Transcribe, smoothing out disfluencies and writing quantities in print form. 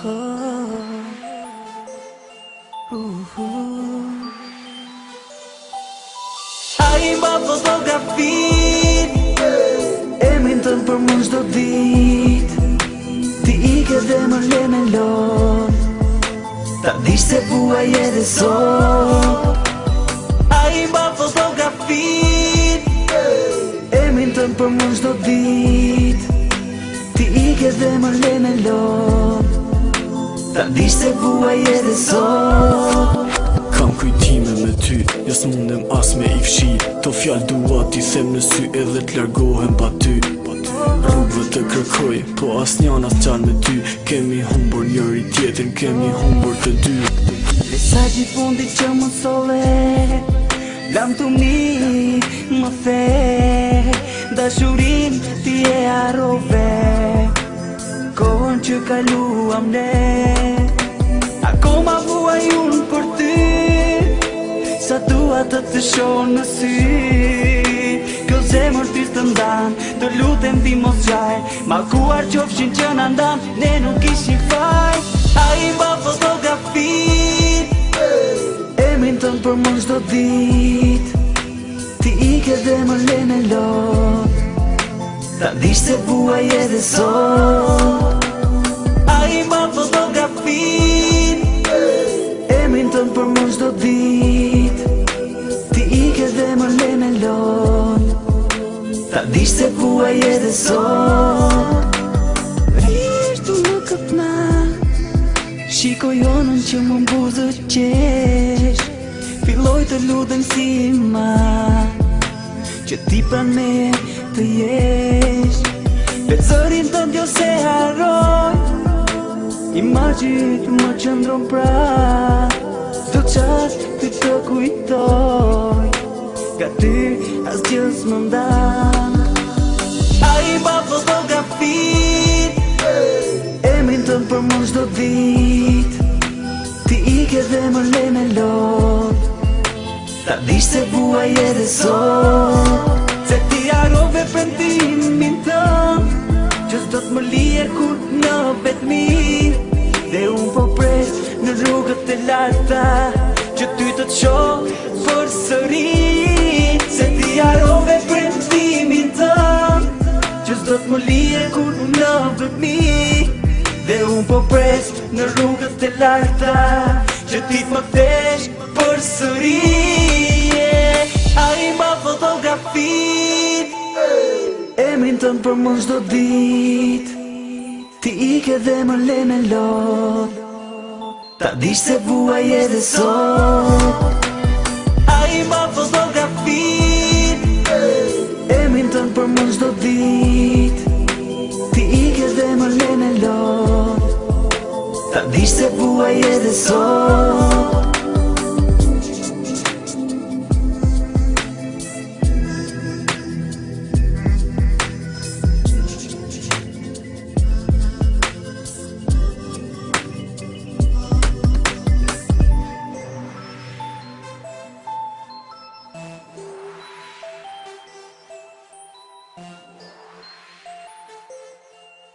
Ai mba fotografit emrin tënë për më çdo dit. Ti ike dhe më le me lot, ta dish se vuaj edhe sot. Ai mba fotografit emrin tënë për më çdo dit. Ti ike dhe më le me lot, ta dish se vuaj edhe sot. Kam kujtime me ty, jas mundem as me i fshi. To fjall dua t'i them në sy edhe t'largohem pa ty. Rrugëve të kërkoj, po as njan as qan me ty. Kemi humbur njëri tjetrin, kemi humbur të dy. Mesazhi fundi që më solle, lam të mi më the, dashurin ti e harrove, kohën që kaluam ne. Akoma vuaj unë për ty, sa dua të shoh në sy. Kjo zemër ty të ndan, të lutem ti mos gjaj, malkuar qofshin që na ndan, ne nuk ishim faj. Ai mba fotografit emrin tënë për më çdo dit. Ti ike dhe më le me lot, ta dish se vuaj edhe sot. Ai mba fotografit emrin tënë për më çdo dit. Ti ike dhe më le me lot, ta dish se vuaj edhe sot. Rishtu në këtë nat, shikoj onën që më mbuzë qesh, filloj të lutem si ma, që ti pran me të jesh. Vetë zërin tënd jo se harroj, imagjit më qëndron pra, çdo qast ty të kujtoj, ka ty asgjë s'më ndan. Ai mba fotografit emrin tënë për më çdo dit. Ti ike dhe më le me lot, ta dish se vuaj edhe sot. Se ti harrove premtimin tënd, që s'do t'më lier kur në vetmi. Dhe unë po pres në rrugët e larta, që ty të t'shoh përsëri. Se ti harrove premtimin tënd, që s'do t'më lier kur në vetmi. Dhe unë po pres në rrugët e larta, që ti t'më kthesh përsëri. Ai mba fotografit emrin tënë për më çdo dit. Ti ike dhe më le me lot, ta dish se vuaj edhe sot.